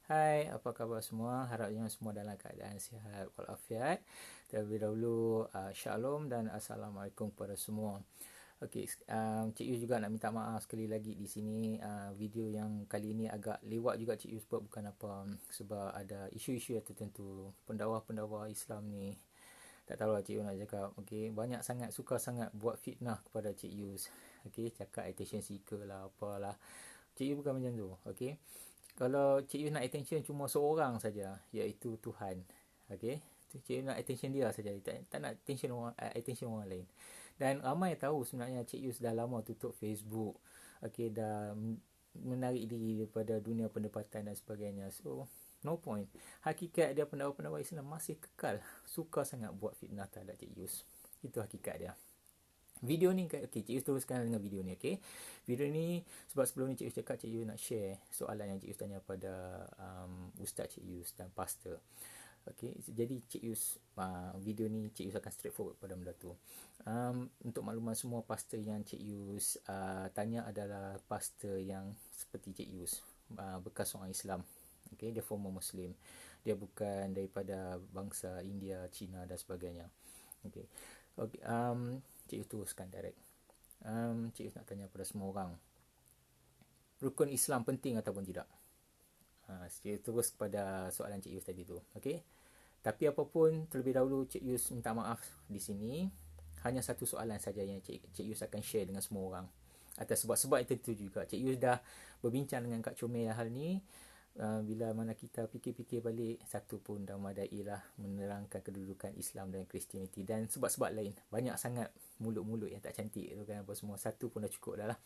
Hai, apa khabar semua? Harapnya semua dalam keadaan sihat walafiat. Terlebih dahulu, Shalom dan Assalamualaikum kepada semua. Okey, Cik Yu juga nak minta maaf sekali lagi di sini. Video yang kali ini agak lewat juga Cik Yu sebab bukan apa, sebab ada isu-isu yang tertentu. Pendakwa-pendakwa Islam ni, tak tahu lah Cik Yu nak cakap. Okey, banyak sangat, suka sangat buat fitnah kepada Cik Yu. Okey, cakap attention seeker lah, apalah. Cik Yu bukan macam tu. Okey. Kalau Cik Yu nak attention cuma seorang saja, iaitu Tuhan. Okey. Cik Yu nak attention dia saja, tak nak attention orang lain. Dan ramai tahu sebenarnya Cik Yu dah lama tutup Facebook. Okey, dah menarik diri daripada dunia pendapatan dan sebagainya. So, no point. Hakikat dia pendakwa-pendakwa Islam masih kekal suka sangat buat fitnah terhadap Cik Yu. Itu hakikat dia. Video ni, okay, Cik Yus teruskan dengan video ni, okay. Video ni, sebab sebelum ni Cik Yus cakap Cik Yus nak share soalan yang Cik Yus tanya pada Ustaz Cik Yus dan pastor. Okay, jadi Cik Yus, video ni Cik Yus akan straightforward pada benda tu. Untuk makluman semua, pastor yang Cik Yus tanya adalah pastor yang seperti Cik Yus, bekas orang Islam. Okay, dia former Muslim. Dia bukan daripada bangsa India, Cina dan sebagainya. Okay. Okay, Cik Yus teruskan direct. Cik Yus nak tanya pada semua orang, rukun Islam penting ataupun tidak? Cik Yus terus kepada soalan Cik Yus tadi tu. Okay? Tapi apapun, terlebih dahulu Cik Yus minta maaf di sini. Hanya satu soalan saja yang Cik Yus akan share dengan semua orang. Atas sebab-sebab itu juga. Cik Yus dah berbincang dengan Kak Comel hal ni. Bila mana kita fikir-fikir balik, satu pun dah memadai lah menerangkan kedudukan Islam dan Kristianiti dan sebab-sebab lain. Banyak sangat mulut-mulut yang tak cantik tu kan, apa semua. Satu pun dah cukup dah lah.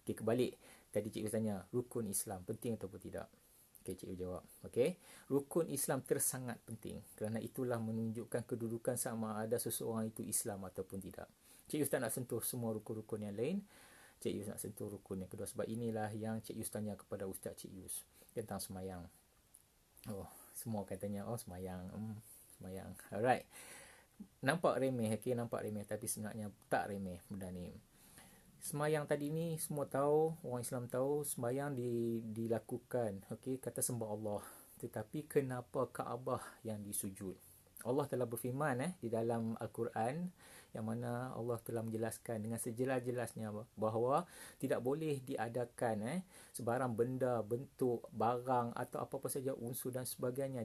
Okay, kebalik. Tadi Cik Yus tanya, rukun Islam penting ataupun tidak? Okay, Cik Yus jawab. Okay, rukun Islam tersangat penting kerana itulah menunjukkan kedudukan sama ada seseorang itu Islam ataupun tidak. Cik Yus tak nak sentuh semua rukun-rukun yang lain. Cik Yus nak sentuh rukun yang kedua sebab inilah yang Cik Yus tanya kepada Ustaz Cik Yus tentang semayang. Oh, semua katanya, oh semayang. Semayang. Alright. Nampak remeh, okay? Nampak remeh tapi sebenarnya tak remeh benda ni. Semayang tadi ni semua tahu, orang Islam tahu semayang dilakukan, okay? Kata sembah Allah. Tetapi kenapa Kaabah yang disujud? Allah telah berfirman di dalam Al-Quran, yang mana Allah telah menjelaskan dengan sejelas-jelasnya bahawa tidak boleh diadakan sebarang benda, bentuk, barang atau apa-apa saja unsur dan sebagainya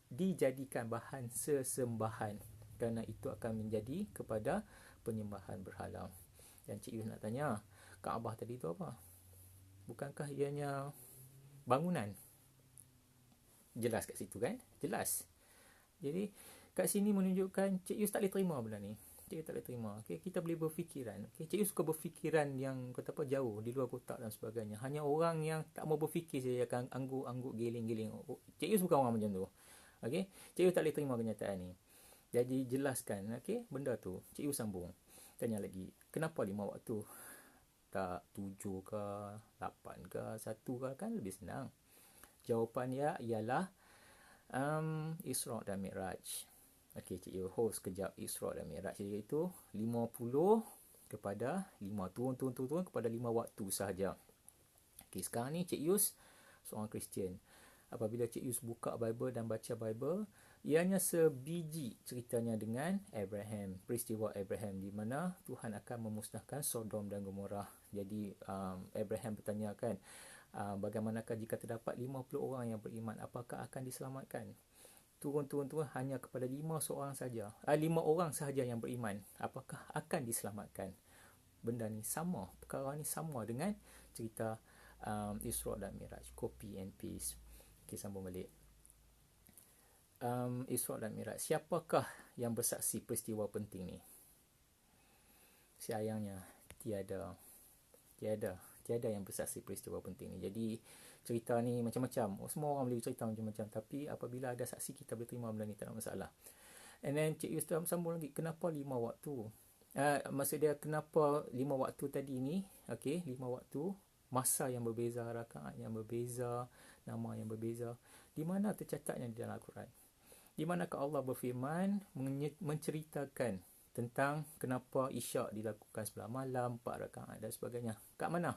dijadikan bahan sesembahan, kerana itu akan menjadi kepada penyembahan berhala. Dan Cik Yus nak tanya, Kaabah tadi tu apa? Bukankah ianya bangunan? Jelas kat situ kan? Jelas. Jadi kat sini menunjukkan Cik Yus tak boleh terima benda ni. Cik Yus tak boleh terima. Okay, kita boleh berfikiran. Okay, Cik Yus suka berfikiran yang kata apa, jauh, di luar kotak dan sebagainya. Hanya orang yang tak mau berfikir saja akan angguk-angguk, giling-giling. Cik Yus bukan orang macam tu. Okay, Cik Yus tak boleh terima kenyataan ni. Jadi jelaskan, okay, benda tu. Cik Yus sambung. Tanya lagi, kenapa 5 waktu? Tak 7 ke, 8 ke, 1 ke, kan lebih senang. Jawapannya ialah Isra dan Mi'raj. Okey, Cik Yu hold sekejap. Isra dan Mi'raj iaitu 50 kepada 5. Turun kepada 5 waktu sahaja. Okey, sekarang ni Cik Yus seorang Kristian. Apabila Cik Yus buka Bible dan baca Bible, ianya sebiji ceritanya dengan Abraham, peristiwa Abraham di mana Tuhan akan memusnahkan Sodom dan Gomorrah. Jadi Abraham bertanya kan, bagaimanakah jika terdapat 50 orang yang beriman, apakah akan diselamatkan? Turun hanya kepada 5 orang sahaja yang beriman, apakah akan diselamatkan? Benda ni sama, perkara ni sama dengan cerita Isra dan Miraj, copy and paste. Okay, sambung balik. Isra dan Miraj, siapakah yang bersaksi peristiwa penting ni? Sayangnya tiada yang bersaksi peristiwa penting ni. Jadi cerita ni macam-macam. Semua orang boleh cerita macam-macam. Tapi apabila ada saksi, kita boleh terima benda ni, tak ada masalah. And then Cik Yus sambung lagi. Kenapa 5 waktu? Maksud dia kenapa 5 waktu tadi ni? Okay, 5 waktu. Masa yang berbeza, rakaat yang berbeza, nama yang berbeza. Di mana tercatatnya di dalam Al-Quran? Di manakah Allah berfirman menceritakan tentang kenapa Isyak dilakukan sebelah malam, 4 rakaat dan sebagainya? Kat mana?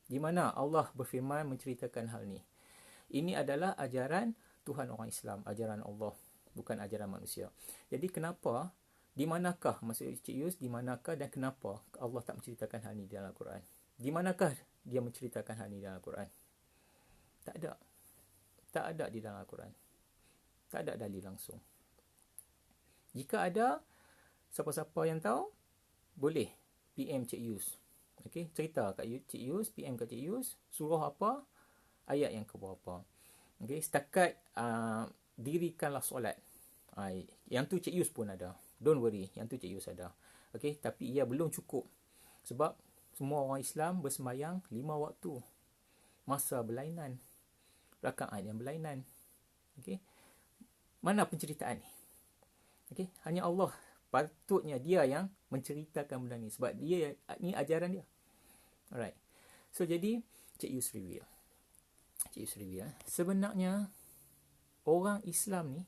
Di mana Allah berfirman menceritakan hal ni? Ini adalah ajaran Tuhan orang Islam, ajaran Allah, bukan ajaran manusia. Jadi kenapa, di manakah, maksud Cik Yus, di manakah dan kenapa Allah tak menceritakan hal ini dalam Al-Quran? Di manakah dia menceritakan hal ini dalam Al-Quran? Tak ada. Tak ada di dalam Al-Quran. Tak ada dalil langsung. Jika ada, siapa-siapa yang tahu, boleh PM Cik Yus. Okey, cerita kat Cik Yus, PM kat Cik Yus, surah apa, ayat yang keberapa. Okey, setakat dirikanlah solat. Yang tu Cik Yus pun ada. Don't worry, yang tu Cik Yus ada. Okey, tapi ia belum cukup. Sebab semua orang Islam bersembahyang 5 waktu. Masa berlainan. Rakaat yang berlainan. Okey. Mana penceritaan ni? Okey, hanya Allah patutnya dia yang menceritakan benda ni sebab dia ni ajaran dia. Alright. So jadi Cik Yus reveal. Sebenarnya orang Islam ni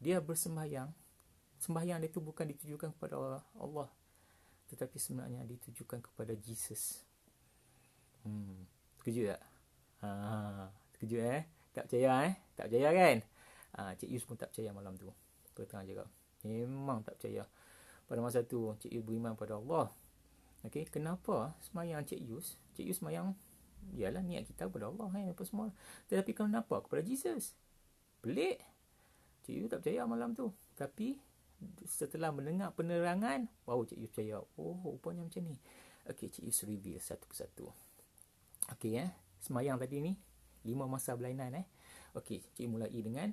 dia bersembahyang. Sembahyang dia tu bukan ditujukan kepada Allah, tetapi sebenarnya ditujukan kepada Jesus. Terkejut tak? Terkejut Tak percaya Tak percaya kan? Cik Yus pun tak percaya malam tu. Terang cakap. Memang tak percaya. Pada masa tu Cik Yus beriman pada Allah. Okey, kenapa semayang Cik Yus? Cik Yus semayang, ialah niat kita kepada Allah apa semua. Tetapi kenapa kepada Jesus? Pelik. Cik Yus tak percaya malam tu. Tapi setelah mendengar penerangan, baru Cik Yus percaya. Oh, rupanya macam ni. Okey, Cik Yus reveal satu persatu. Okey, semayang tadi ni 5 masa berlainan. Okey, Cik mulai dengan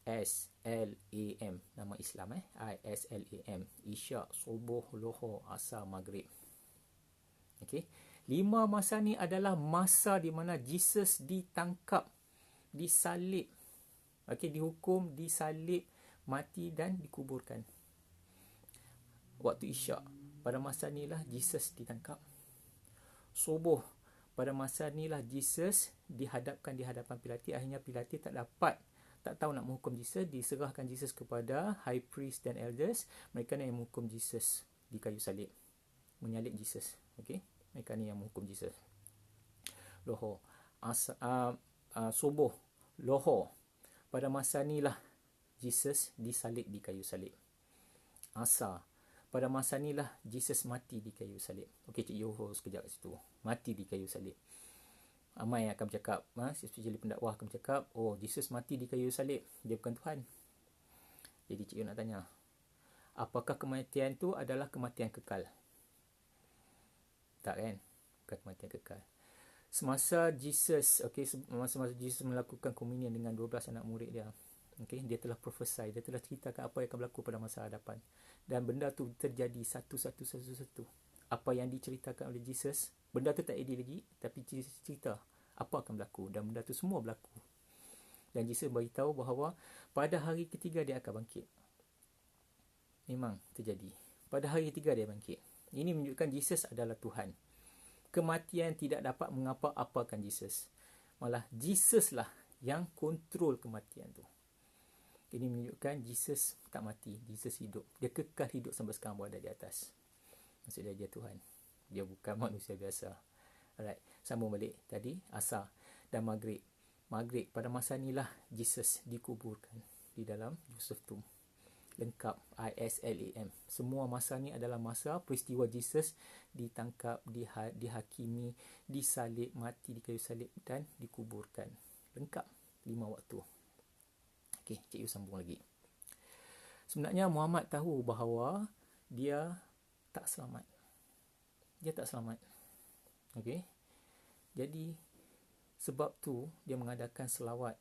ISLAM, nama Islam ISLAM, Isyak, Subuh, Lohor, Asar, Maghrib. Okey, 5 masa ni adalah masa di mana Jesus ditangkap, disalib. Okey, dihukum, disalib, mati dan dikuburkan. Waktu Isyak, pada masa inilah Jesus ditangkap. Subuh, pada masa inilah Jesus dihadapkan di hadapan Pilatus. Akhirnya Pilatus tak tahu nak menghukum Jesus, diserahkan Jesus kepada high priest dan elders. Mereka ni yang menghukum Jesus di kayu salib, menyalib Jesus. Okey, mereka ni yang menghukum Jesus. Lohor, subuh, lohor, pada masa inilah Jesus disalib di kayu salib. Asar, pada masa inilah Jesus mati di kayu salib. Okey, Cik Yoho sekejap kat situ. Mati di kayu salib. Ramai akan bercakap, especially pendakwah akan bercakap, oh, Jesus mati di kayu salib, dia bukan Tuhan. Jadi Cik Yoho nak tanya, apakah kematian tu adalah kematian kekal? Tak kan? Bukan kematian kekal. Semasa Jesus, semasa Jesus melakukan komunion dengan 12 anak murid dia, dia telah prophesy, dia telah ceritakan apa yang akan berlaku pada masa hadapan. Dan benda tu terjadi satu. Apa yang diceritakan oleh Jesus, benda tu tak ada lagi, tapi Jesus cerita apa akan berlaku dan benda tu semua berlaku. Dan Jesus beritahu bahawa pada hari ketiga dia akan bangkit. Memang terjadi. Pada hari ketiga dia bangkit. Ini menunjukkan Jesus adalah Tuhan. Kematian tidak dapat mengapa-apakan Jesus. Malah Jesus lah yang kontrol kematian tu. Ini menunjukkan Jesus tak mati, Jesus hidup. Dia kekal hidup sampai sekarang berada di atas. Maksudnya dia Tuhan. Dia bukan manusia biasa. Alright, sambung balik tadi, Asar dan Maghrib. Maghrib, pada masa inilah Jesus dikuburkan di dalam Yusuf Tomb. Lengkap, ISLAM. Semua masa ni adalah masa peristiwa Jesus ditangkap, dihakimi, disalib, mati di kayu salib dan dikuburkan. Lengkap, 5 waktu. Okey, Cik Yu sambung lagi. Sebenarnya Muhammad tahu bahawa dia tak selamat. Dia tak selamat. Okey. Jadi sebab tu dia mengadakan selawat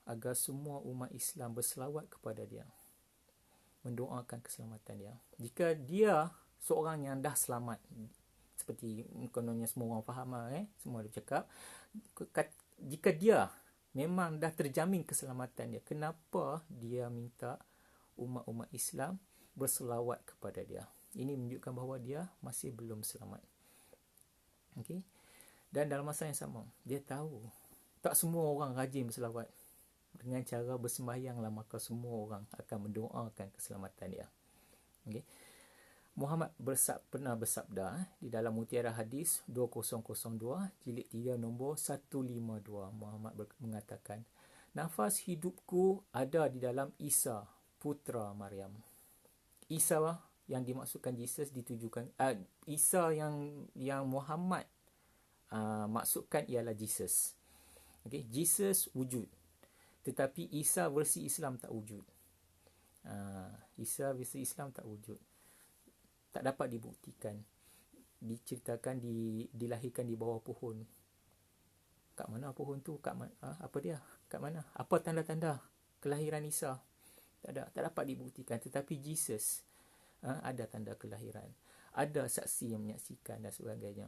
agar semua umat Islam berselawat kepada dia, mendoakan keselamatan dia. Jika dia seorang yang dah selamat, seperti kononnya semua orang faham semua dia cakap, jika dia memang dah terjamin keselamatan dia, kenapa dia minta umat-umat Islam berselawat kepada dia? Ini menunjukkan bahawa dia masih belum selamat. Okey. Dan dalam masa yang sama, dia tahu tak semua orang rajin berselawat. Dengan cara bersembahyanglah maka semua orang akan mendoakan keselamatan dia. Okey. Muhammad pernah bersabda di dalam Mutiara Hadis 2002 jilid 3 nombor 152. Muhammad mengatakan, nafas hidupku ada di dalam Isa putra Maryam. Isa yang dimaksudkan Jesus ditujukan Isa yang Muhammad maksudkan ialah Jesus. Okay, Jesus wujud, tetapi Isa versi Islam tak wujud. Isa versi Islam tak wujud, tak dapat dibuktikan. Diceritakan dilahirkan di bawah pohon. Kat mana pohon tu? Apa dia? Kat mana? Apa tanda-tanda kelahiran Isa? Tak dapat dibuktikan. Tetapi Jesus ada tanda kelahiran, ada saksi yang menyaksikan dan sebagainya.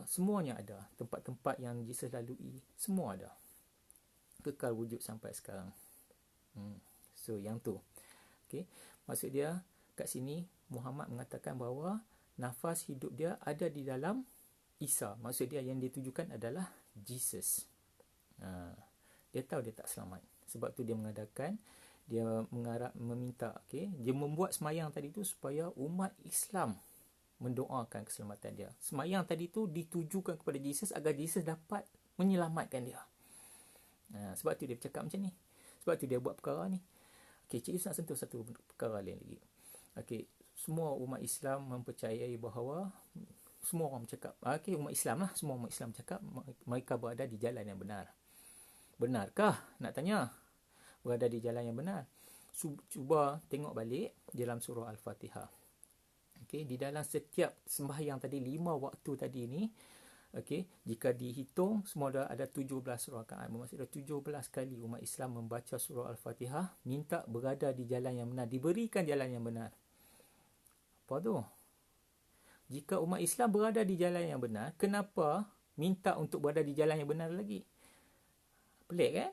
Semuanya ada. Tempat-tempat yang Jesus lalui, semua ada. Kekal wujud sampai sekarang. So yang tu. Okay. Maksud dia kat sini Muhammad mengatakan bahawa nafas hidup dia ada di dalam Isa. Maksud dia yang ditujukan adalah Jesus. Dia tahu dia tak selamat. Sebab tu dia mengadakan, dia meminta, okay, dia membuat semayang tadi tu supaya umat Islam mendoakan keselamatan dia. Semayang tadi tu ditujukan kepada Jesus agar Jesus dapat menyelamatkan dia. Sebab tu dia bercakap macam ni. Sebab tu dia buat perkara ni. Okay, Cik Yus nak sentuh satu perkara lain lagi. Okay, semua umat Islam mempercayai bahawa, semua orang bercakap, okay, umat Islam lah, semua umat Islam bercakap mereka berada di jalan yang benar. Benarkah? Nak tanya. Berada di jalan yang benar. Cuba tengok balik dalam surah Al-Fatihah. Okay, di dalam setiap sembahyang tadi, 5 waktu tadi ni, okay, jika dihitung semua ada 17 rakaat. Bermaksud 17 kali umat Islam membaca surah Al-Fatihah, minta berada di jalan yang benar, diberikan jalan yang benar. Apa tu? Jika umat Islam berada di jalan yang benar, kenapa minta untuk berada di jalan yang benar lagi? Pelik kan?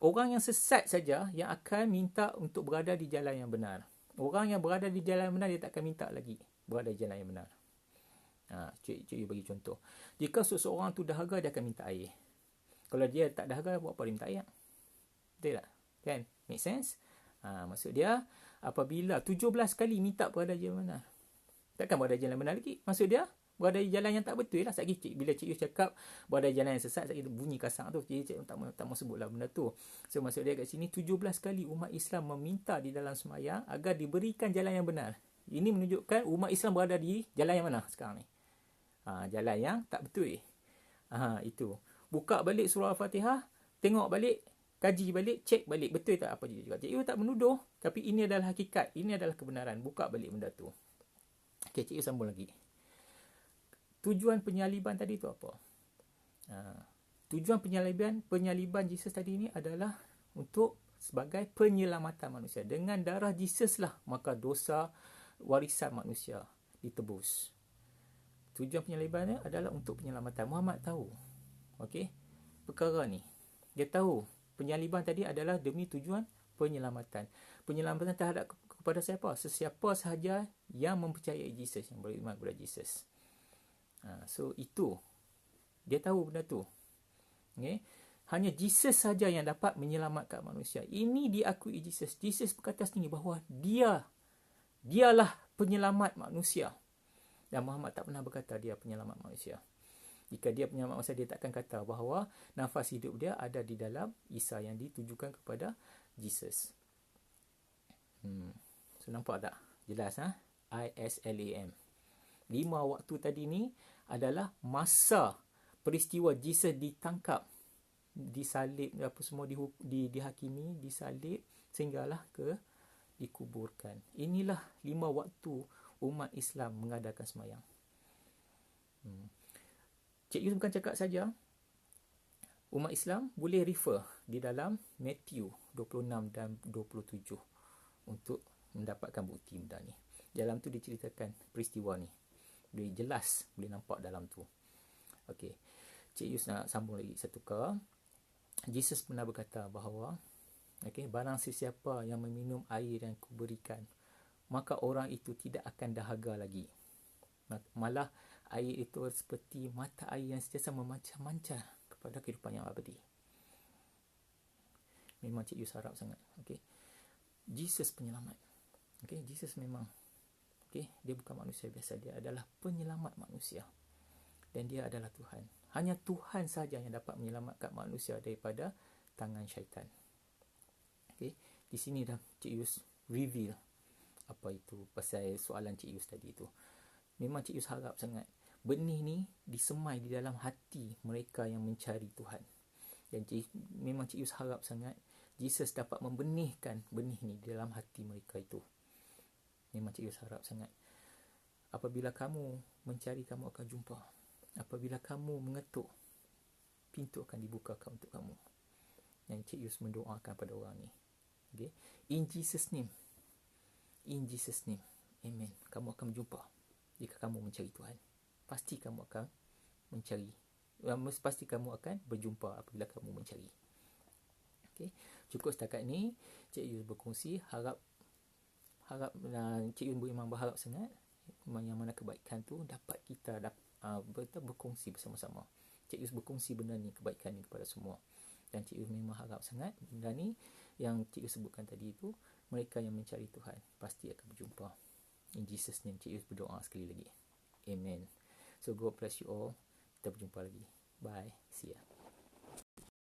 Orang yang sesat saja yang akan minta untuk berada di jalan yang benar. Orang yang berada di jalan yang benar, dia tak akan minta lagi berada di jalan yang benar. Cik bagi contoh. Jika seseorang tu dahaga, dia akan minta air. Kalau dia tak dahaga, buat apa dia minta air? Betul tak? Kan? Make sense? Maksud dia, apabila 17 kali minta berada di jalan benar, takkan berada di jalan benar lagi. Maksud dia, berada di jalan yang tak betul lah. Bila Cik Yus cakap berada di jalan yang sesat, saya bunyi kasar tu. Cik tak mau sebutlah benda tu. So maksud dia kat sini, 17 kali umat Islam meminta di dalam semayang agar diberikan jalan yang benar. Ini menunjukkan umat Islam berada di jalan yang mana sekarang ni? Jalan yang tak betul. Itu. Buka balik surah Al-Fatihah, tengok balik, kaji balik, cek balik, betul tak apa dia cakap. Cik Yus tak menuduh, tapi ini adalah hakikat, ini adalah kebenaran. Buka balik benda tu. Okay, Cik Yus sambung lagi. Tujuan penyaliban tadi tu apa? Tujuan penyaliban Jesus tadi ni adalah untuk sebagai penyelamatan manusia. Dengan darah Jesus lah, maka dosa warisan manusia ditebus. Tujuan penyalibannya adalah untuk penyelamatan. Muhammad tahu. Okey, perkara ni. Dia tahu penyaliban tadi adalah demi tujuan penyelamatan. Penyelamatan terhadap kepada siapa? Sesiapa sahaja yang mempercayai Jesus, yang beriman kepada Jesus. So itu dia tahu benda tu. Okay? Hanya Jesus saja yang dapat menyelamatkan manusia. Ini diakui Jesus. Jesus berkata sendiri bahawa dialah penyelamat manusia. Dan Muhammad tak pernah berkata dia penyelamat manusia. Jika dia penyelamat manusia, dia takkan kata bahawa nafas hidup dia ada di dalam Isa yang ditujukan kepada Jesus. So nampak tak? Jelas ISLAM. 5 waktu tadi ni adalah masa peristiwa Jesus ditangkap, disalib, apa semua dihakimi, disalib sehinggalah dikuburkan. Inilah 5 waktu umat Islam mengadakan sembahyang. Cik Yus bukan cakap saja. Umat Islam boleh refer di dalam Matthew 26 dan 27 untuk mendapatkan bukti benda ni. Dalam tu diceritakan peristiwa ni. Boleh jelas, boleh nampak dalam tu. Okey. Cik Yus nak sambung lagi satu perkara. Jesus pernah berkata bahawa, okey, barang sesiapa yang meminum air yang kuberikan, maka orang itu tidak akan dahaga lagi. Malah air itu seperti mata air yang sentiasa memancar-mancar kepada kehidupan yang abadi. Memang Cik Yus harap sangat. Okey. Jesus penyelamat. Okey, Jesus memang Okay? Dia bukan manusia biasa, dia adalah penyelamat manusia. Dan dia adalah Tuhan. Hanya Tuhan saja yang dapat menyelamatkan manusia daripada tangan syaitan. Okay? Di sini dah Cik Yus reveal apa itu pasal soalan Cik Yus tadi tu. Memang Cik Yus harap sangat benih ni disemai di dalam hati mereka yang mencari Tuhan. Dan memang Cik Yus harap sangat Jesus dapat membenihkan benih ni di dalam hati mereka itu. Memang Cik Yus harap sangat. Apabila kamu mencari, kamu akan jumpa. Apabila kamu mengetuk, pintu akan dibukakan untuk kamu. Dan Cik Yus mendoakan pada orang ni. Okay? In Jesus name. In Jesus name. Amen. Kamu akan berjumpa jika kamu mencari Tuhan. Pasti kamu akan mencari. Pasti kamu akan berjumpa apabila kamu mencari. Okay? Cukup setakat ni. Cik Yus berkongsi. Harap Cik Yus memang berharap sangat yang mana kebaikan tu dapat kita berkongsi bersama-sama. Cik Yus berkongsi benda ni, kebaikan ni kepada semua. Dan Cik Yus memang harap sangat benda ni yang Cik Yus sebutkan tadi itu, mereka yang mencari Tuhan pasti akan berjumpa. In Jesus name, Cik Yus berdoa sekali lagi. Amen. So God bless you all. Kita berjumpa lagi. Bye. See ya.